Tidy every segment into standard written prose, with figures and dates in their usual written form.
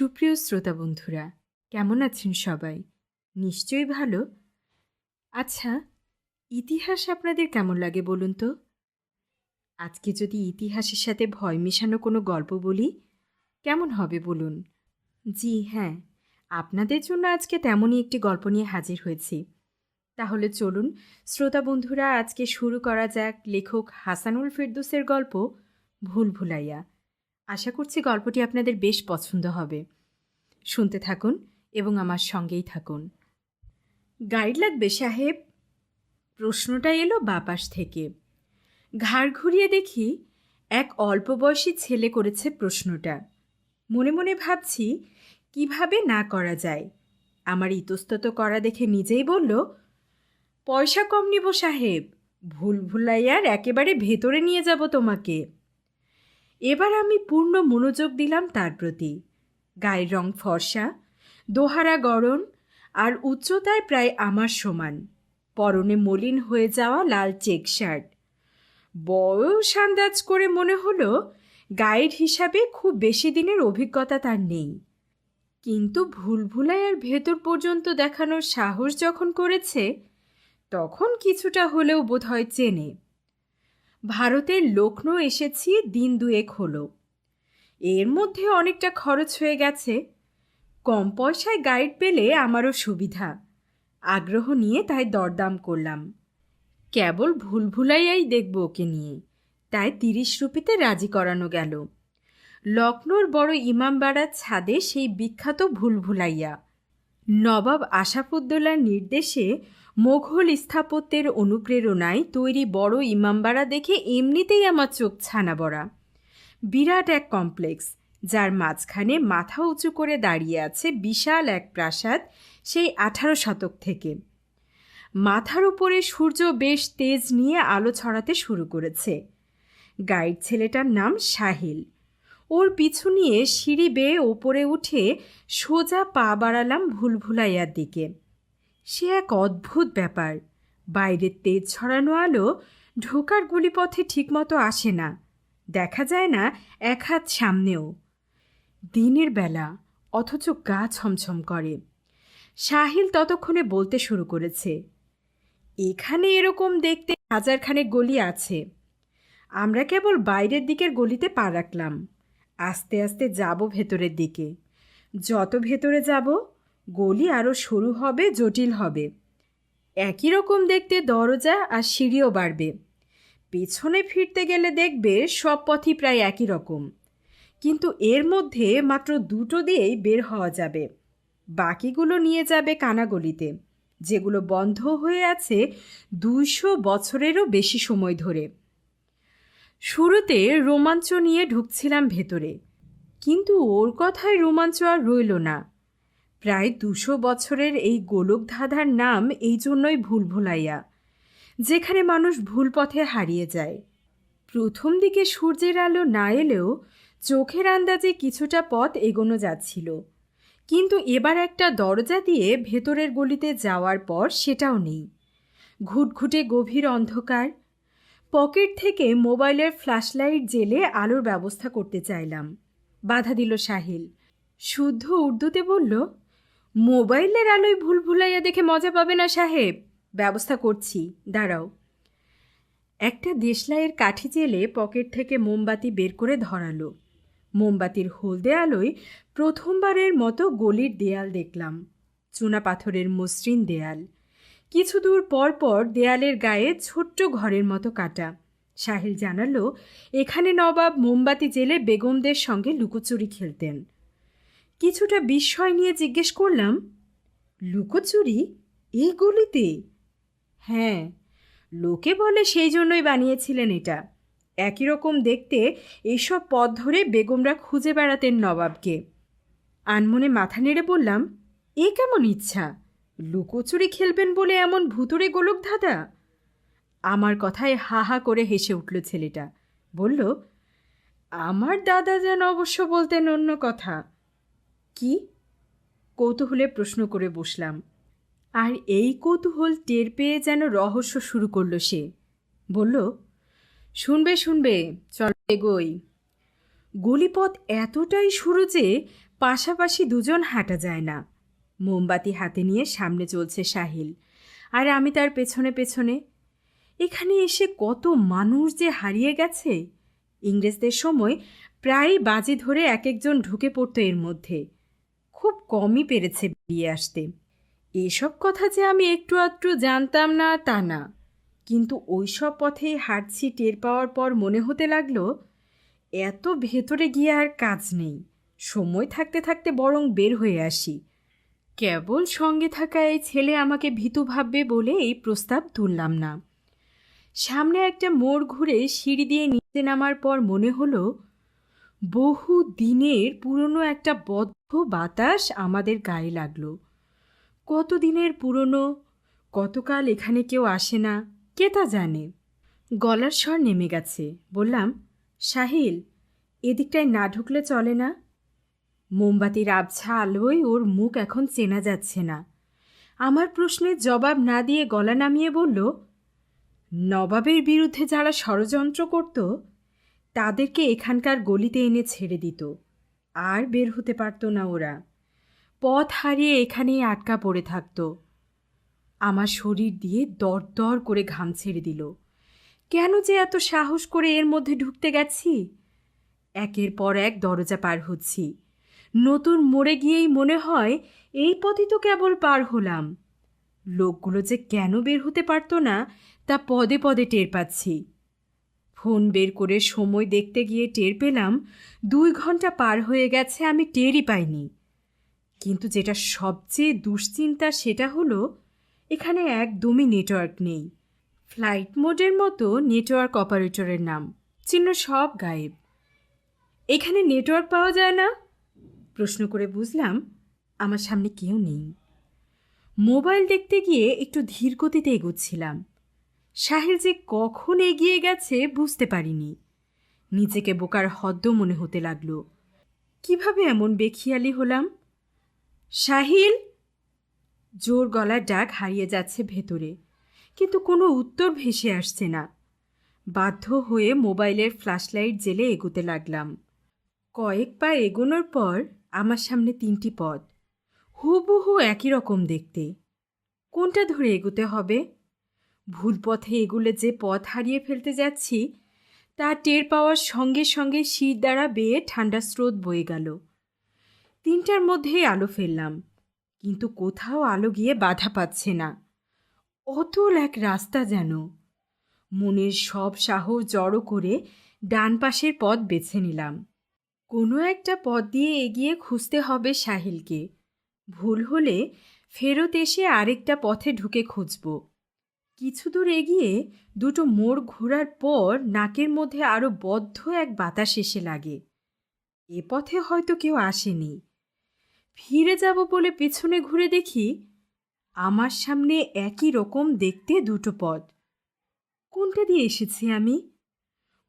সুপ্রিয় শ্রোতা বন্ধুরা, কেমন আছেন সবাই? নিশ্চয়ই ভালো। আচ্ছা, ইতিহাস আপনাদের কেমন লাগে বলুন তো? আজকে যদি ইতিহাসের সাথে ভয় মেশানো কোনো গল্প বলি, কেমন হবে বলুন? জি হ্যাঁ, আপনাদের জন্য আজকে তেমনই একটি গল্প নিয়ে হাজির হয়েছি। তাহলে চলুন শ্রোতা বন্ধুরা, আজকে শুরু করা যাক লেখক হাসানুল ফেরদৌসের গল্প ভুল ভুলাইয়া। আশা করছি গল্পটি আপনাদের বেশ পছন্দ হবে। শুনতে থাকুন এবং আমার সঙ্গেই থাকুন। গাইড লাগবে সাহেব? প্রশ্নটা এলো বাপাস থেকে। ঘাড় ঘুরিয়ে দেখি এক অল্প বয়সী ছেলে করেছে প্রশ্নটা। মনে মনে ভাবছি কিভাবে না করা যায়। আমার ইতস্তত করা দেখে নিজেই বলল, পয়সা কম নিব সাহেব, ভুল ভুলাইয়ার একেবারে ভেতরে নিয়ে যাব তোমাকে। এবার আমি পূর্ণ মনোযোগ দিলাম তার প্রতি। গায়ের রং ফর্সা, দোহারা গড়ন আর উচ্চতায় প্রায় আমার সমান। পরনে মলিন হয়ে যাওয়া লাল চেক শার্ট। বয়স আন্দাজ করে মনে হলো গাইড হিসাবে খুব বেশি দিনের অভিজ্ঞতা তার নেই। কিন্তু ভুলভুলাইয়ার ভেতর পর্যন্ত দেখানোর সাহস যখন করেছে, তখন কিছুটা হলেও বোধহয় চেনে। ভারতের লখনৌ এসেছি দিন দুয়েক হলো। এর মধ্যে অনেকটা খরচ হয়ে গেছে। কম পয়সায় গাইড পেলে আমারও সুবিধা। আগ্রহ নিয়ে তাই দরদাম করলাম। কেবল ভুলভুলাইয়াই দেখব ওকে নিয়ে, তাই 30 রুপিতে রাজি করানো গেল। লখনৌর বড় ইমামবাড়ার ছাদে সেই বিখ্যাত ভুলভুলাইয়া। নবাব আশাফুদ্দৌলার নির্দেশে মোঘল স্থাপত্যের অনুপ্রেরণায় তৈরি বড় ইমামবাড়া দেখে এমনিতেই আমার চোখ ছানা বড়া। বিরাট এক কমপ্লেক্স, যার মাঝখানে মাথা উঁচু করে দাঁড়িয়ে আছে বিশাল এক প্রাসাদ, সেই 18 শতক থেকে। মাথার উপরে সূর্য বেশ তেজ নিয়ে আলো ছড়াতে শুরু করেছে। গাইড ছেলেটার নাম সাহিল। ওর পিছু নিয়ে সিঁড়ি বেয়ে ওপরে উঠে সোজা পা বাড়ালাম ভুলভুলাইয়ার দিকে। সে এক অদ্ভুত ব্যাপার। বাইরের তেজ ছড়ানো আলো ঢোকার গলিপথে ঠিকমতো আসে না, দেখা যায় না এক হাত সামনেও। দিনের বেলা, অথচ গা ছমছম করে। সাহিল ততক্ষণে বলতে শুরু করেছে, এখানে এরকম দেখতে হাজারখানেক গলি আছে। আমরা কেবল বাইরের দিকের গলিতে পা রাখলাম। আস্তে আস্তে যাব ভেতরের দিকে। যত ভেতরে যাব, গলি আরও সরু হবে, জটিল হবে। একই রকম দেখতে দরজা আর সিঁড়িও বাড়বে। পেছনে ফিরতে গেলে দেখবে সব পথই প্রায় একই রকম, কিন্তু এর মধ্যে মাত্র দুটো দিয়েই বের হওয়া যাবে। বাকিগুলো নিয়ে যাবে কানাগলিতে, যেগুলো বন্ধ হয়ে আছে 200 বছরেরও বেশি সময় ধরে। শুরুতে রোমাঞ্চ নিয়ে ঢুকছিলাম ভেতরে, কিন্তু ওর কথায় রোমাঞ্চ আর রইল না। প্রায় 200 বছরের এই গোলকধাঁধার নাম এই জন্যই ভুলভুলাইয়া, যেখানে মানুষ ভুল পথে হারিয়ে যায়। প্রথম দিকে সূর্যের আলো না এলেও চোখের আন্দাজে কিছুটা পথ এগোনো যাচ্ছিল, কিন্তু এবার একটা দরজা দিয়ে ভেতরের গলিতে যাওয়ার পর সেটাও নেই। ঘুটঘুটে গভীর অন্ধকার। পকেট থেকে মোবাইলের ফ্ল্যাশলাইট জেলে আলোর ব্যবস্থা করতে চাইলাম। বাধা দিল সাহিল। শুদ্ধ উর্দুতে বলল, মোবাইলের আলোয় ভুলভুলাইয়া দেখে মজা পাবে না সাহেব, ব্যবস্থা করছি, দাঁড়াও। একটা দেশলাইয়ের কাঠি জেলে পকেট থেকে মোমবাতি বের করে ধরালো। মোমবাতির হলদে আলোয় প্রথমবারের মতো গলির দেয়াল দেখলাম। চুনা পাথরের মসৃণ দেয়াল। কিছু দূর পর পর দেয়ালের গায়ে ছোট্ট ঘরের মতো কাটা। সাহিল জানালো, এখানে নবাব মোমবাতি জেলে বেগমদের সঙ্গে লুকোচুরি খেলতেন। কিছুটা বিস্ময় নিয়ে জিজ্ঞেস করলাম, লুকোচুরি এই গলিতে? হ্যাঁ, লোকে বলে সেই জন্যই বানিয়েছিলেন এটা। একই রকম দেখতে এইসব পথ ধরে বেগমরা খুঁজে বেড়াতেন নবাবকে। আনমনে মাথা নেড়ে বললাম, এ কেমন ইচ্ছা, লুকোচুরি খেলবেন বলে এমন ভুতুড়ে গোলকধাঁধা? আমার কথায় হা হা করে হেসে উঠল ছেলেটা। বলল, আমার দাদা যেন অবশ্য বলতেন অন্য কথা। কি? কৌতূহলে প্রশ্ন করে বসলাম। আর এই কৌতূহল টের পেয়ে যেন রহস্য শুরু করল সে। বলল, শুনবে শুনবে, চল এগোই। গলিপথ এতটাই সরু যে পাশাপাশি দুজন হাঁটা যায় না। মোমবাতি হাতে নিয়ে সামনে চলছে সাহিল, আর আমি তার পেছনে পেছনে। এখানে এসে কত মানুষ যে হারিয়ে গেছে। ইংরেজদের সময় প্রায় বাজি ধরে এক একজন ঢুকে পড়তো এর মধ্যে। খুব কমই পেরেছে বেরিয়ে আসতে। এসব কথা যে আমি একটু আধটু জানতাম না তা না, কিন্তু ওই সব পথেই হাঁটছি টের পাওয়ার পর মনে হতে লাগলো এত ভেতরে গিয়ে আর কাজ নেই, সময় থাকতে থাকতে বরং বের হয়ে আসি। কেবল সঙ্গে থাকা এই ছেলে আমাকে ভীতু ভাববে বলে এই প্রস্তাব তুললাম না। সামনে একটা মোড় ঘুরে সিঁড়ি দিয়ে নিচে নামার পর মনে হলো বহু দিনের পুরনো একটা বদ্ধ বাতাস আমাদের গায়ে লাগলো। কত দিনের পুরনো, কতকাল এখানে কেউ আসে না, কে তা জানে। গলার স্বর নেমে গেছে। বললাম, সাহিল, এদিকটায় না ঢুকলে চলে না? মোমবাতির আবছা আলোয় ওর মুখ এখন চেনা যাচ্ছে না। আমার প্রশ্নের জবাব না দিয়ে গলা নামিয়ে বলল, নবাবের বিরুদ্ধে যারা ষড়যন্ত্র করত তাদেরকে এখানকার গলিতে এনে ছেড়ে দিত, আর বের হতে পারত না ওরা। পথ হারিয়ে এখানেই আটকা পড়ে থাকত। আমার শরীর দিয়ে দরদর করে ঘাম ছেড়ে দিল। কেন যে এত সাহস করে এর মধ্যে ঢুকতে গেছি। একের পর এক দরজা পার হচ্ছি। নতুন মোড়ে গিয়েই মনে হয় এই পথই তো কেবল পার হলাম। লোকগুলো যে কেন বের হতে পারত না তা পদে পদে টের পাচ্ছি। ফোন বের করে সময় দেখতে গিয়ে টের পেলাম 2 ঘন্টা পার হয়ে গেছে, আমি টেরই পাইনি। কিন্তু যেটা সবচেয়ে দুশ্চিন্তা সেটা হলো এখানে একদমই নেটওয়ার্ক নেই। ফ্লাইট মোডের মতো নেটওয়ার্ক অপারেটরের নাম চিহ্ন সব গায়েব। এখানে নেটওয়ার্ক পাওয়া যায় না? প্রশ্ন করে বুঝলাম আমার সামনে কেউ নেই। মোবাইল দেখতে গিয়ে একটু ধীর গতিতে এগোচ্ছিলাম। সাহিল যে কখন এগিয়ে গেছে বুঝতে পারিনি। নিজেকে বোকার হদ্দ মনে হতে লাগলো। কিভাবে এমন বেখিয়ালি হলাম? সাহিল! জোর গলার ডাক হারিয়ে যাচ্ছে ভেতরে, কিন্তু কোনো উত্তর ভেসে আসছে না। বাধ্য হয়ে মোবাইলের ফ্ল্যাশলাইট জ্বেলে এগোতে লাগলাম। কয়েক পা এগোনোর পর আমার সামনে 3টি পথ, হুবহু একই রকম দেখতে। কোনটা ধরে এগোতে হবে? ভুল পথে এগুলে যে পথ হারিয়ে ফেলতে যাচ্ছি তা টের পাওয়ার সঙ্গে সঙ্গে শির দ্বারা বেয়ে ঠান্ডা স্রোত বয়ে গেল। 3টার মধ্যেই আলো ফেললাম, কিন্তু কোথাও আলো গিয়ে বাধা পাচ্ছে না। অতল এক রাস্তা যেন। মনের সব সাহস জড়ো করে ডান পাশের পথ বেছে নিলাম। কোনো একটা পথ দিয়ে এগিয়ে খুঁজতে হবে সাহিলকে। ভুল হলে ফেরত এসে আরেকটা পথে ঢুকে খুঁজব। কিছু দূর এগিয়ে 2টো মোড় ঘোরার পর নাকের মধ্যে আরও বদ্ধ এক বাতাস এসে লাগে। এ পথে হয়তো কেউ আসেনি। ফিরে যাব বলে পেছনে ঘুরে দেখি আমার সামনে একই রকম দেখতে 2টো পথ। কোনটা দিয়ে এসেছি আমি?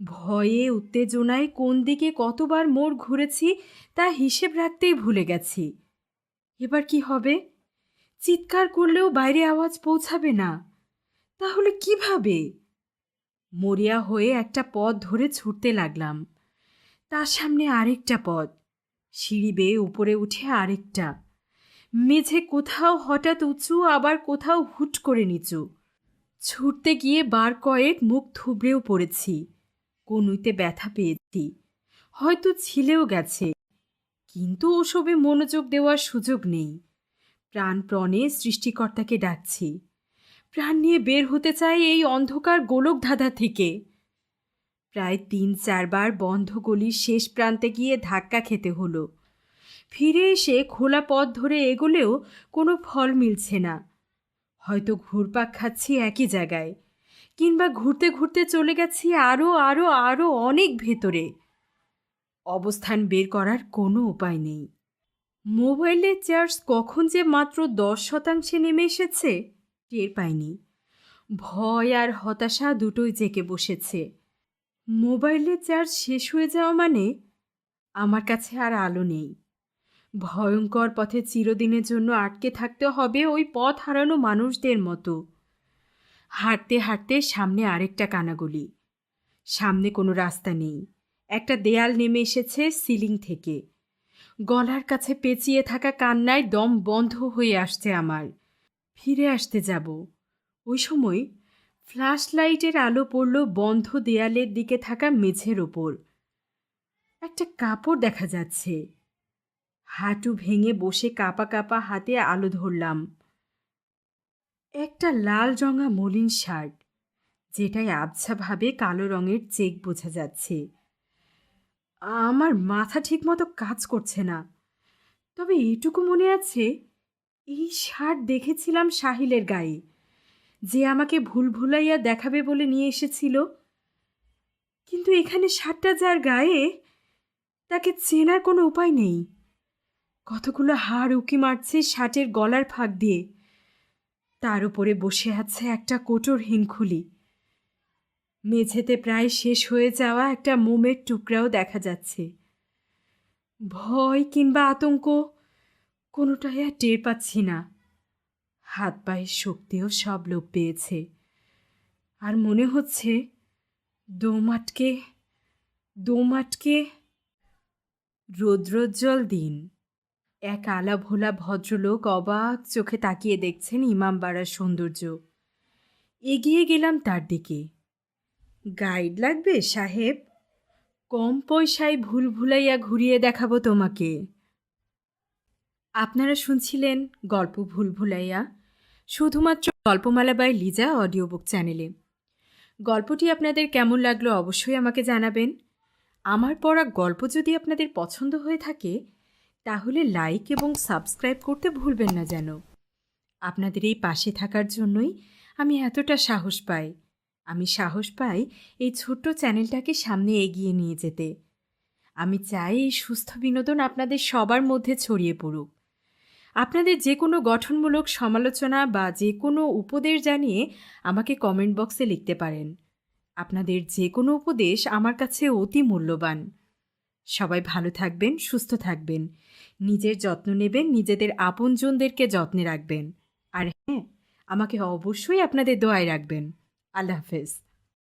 ভয়ে উত্তেজনায় কোন দিকে কতবার মোড় ঘুরেছি তা হিসেব রাখতেই ভুলে গেছি। এবার কি হবে? চিৎকার করলেও বাইরে আওয়াজ পৌঁছাবে না। তাহলে কিভাবে? মরিয়া হয়ে একটা পথ ধরে ছুটতে লাগলাম। তার সামনে আরেকটা পথ, সিঁড়ি বেয়ে উপরে উঠে আরেকটা। মেঝে কোথাও হঠাৎ উঁচু, আবার কোথাও হুট করে নিচু। ছুটতে গিয়ে বার কয়েক মুখ থুবড়েও পড়েছি। কনুইতে ব্যথা পেয়েছি, হয়তো ছিলেও গেছে, কিন্তু ওসবে মনোযোগ দেওয়ার সুযোগ নেই। প্রাণপণে সৃষ্টিকর্তাকে ডাকছি। প্রাণ নিয়ে বের হতে চাই এই অন্ধকার গোলকধাঁধা থেকে। প্রায় 3-4 বার বন্ধ গলির শেষ প্রান্তে গিয়ে ধাক্কা খেতে হলো। ফিরে এসে খোলা পথ ধরে এগোলেও কোনো ফল মিলছে না। হয়তো ঘুরপাক খাচ্ছি একই জায়গায়, কিংবা ঘুরতে ঘুরতে চলে গেছি আরও আরও আরও অনেক ভেতরে। অবস্থান বের করার কোনো উপায় নেই। মোবাইলের চার্জ কখন যে মাত্র 10% নেমে এসেছে টের পাইনি। ভয় আর হতাশা দুটোই জেঁকে বসেছে। মোবাইলের চার্জ শেষ হয়ে যাওয়া মানে আমার কাছে আর আলো নেই। ভয়ঙ্কর পথে চিরদিনের জন্য আটকে থাকতে হবে ওই পথ হারানো মানুষদের মতো। হাঁটতে হাঁটতে সামনে আরেকটা কানাগলি। সামনে কোনো রাস্তা নেই, একটা দেয়াল নেমে এসেছে সিলিং থেকে। গলার কাছে পেঁচিয়ে থাকা কান্নায় দম বন্ধ হয়ে আসছে আমার। ফিরে আসতে যাব, ওই সময় ফ্ল্যাশ লাইটের আলো পড়ল বন্ধ দেয়ালের দিকে থাকা মেঝের ওপর। একটা কাপড় দেখা যাচ্ছে। হাঁটু ভেঙে বসে কাঁপা কাঁপা হাতে আলো ধরলাম। একটা লাল রঙা মলিন শার্ট, যেটাই আবছাভাবে কালো রঙের চেক বোঝা যাচ্ছে। আমার মাথা ঠিকমতো কাজ করছে না, তবে এটুকু মনে আছে, এই শার্ট দেখেছিলাম সাহিলের গায়ে, যে আমাকে ভুল ভুলাইয়া দেখাবে বলে নিয়ে এসেছিল। কিন্তু এখানে শার্টটা যার গায়ে, তাকে চেনার কোনো উপায় নেই। কতগুলো হাড় উকি মারছে শার্টের গলার ফাঁক দিয়ে। তার উপরে বসে আছে একটা কোটর হিমখুলি। মেঝেতে প্রায় শেষ হয়ে যাওয়া একটা মোমের টুকরাও দেখা যাচ্ছে। ভয় কিংবা আতঙ্ক কোনোটাই আর টের পাচ্ছি না। হাত পায়ের শক্তিও সব লোপ পেয়েছে। আর মনে হচ্ছে দম আটকে। রৌদ্রোজ্জ্বল দিন। এক আলাভোলা ভদ্রলোক অবাক চোখে তাকিয়ে দেখছেন ইমামবাড়ার সৌন্দর্য। এগিয়ে গেলাম তার দিকে। গাইড লাগবে সাহেব? কম পয়সায় ভুল ভুলাইয়া ঘুরিয়ে দেখাবো তোমাকে। আপনারা শুনছিলেন গল্প ভুল ভুলাইয়া, শুধুমাত্র গল্পমালা বাই লিজা অডিও বুক চ্যানেলে। গল্পটি আপনাদের কেমন লাগলো অবশ্যই আমাকে জানাবেন। আমার পড়া গল্প যদি আপনাদের পছন্দ হয়ে থাকে, তাহলে লাইক এবং সাবস্ক্রাইব করতে ভুলবেন না যেন। আপনাদের এই পাশে থাকার জন্যই আমি এতটা সাহস পাই। আমি সাহস পাই এই ছোট্ট চ্যানেলটাকে সামনে এগিয়ে নিয়ে যেতে। আমি চাই এই সুস্থ বিনোদন আপনাদের সবার মধ্যে ছড়িয়ে পড়ুক। আপনাদের যে কোনো গঠনমূলক সমালোচনা বা যে কোনো উপদেশ জানিয়ে আমাকে কমেন্ট বক্সে লিখতে পারেন। আপনাদের যে কোনো উপদেশ আমার কাছে অতি মূল্যবান। সবাই ভালো থাকবেন, সুস্থ থাকবেন, নিজের যত্ন নেবেন, নিজেদের আপনজনদেরকে যত্নে রাখবেন। আর হ্যাঁ, আমাকে অবশ্যই আপনাদের দোয়ায় রাখবেন। আল্লাহ হাফেজ।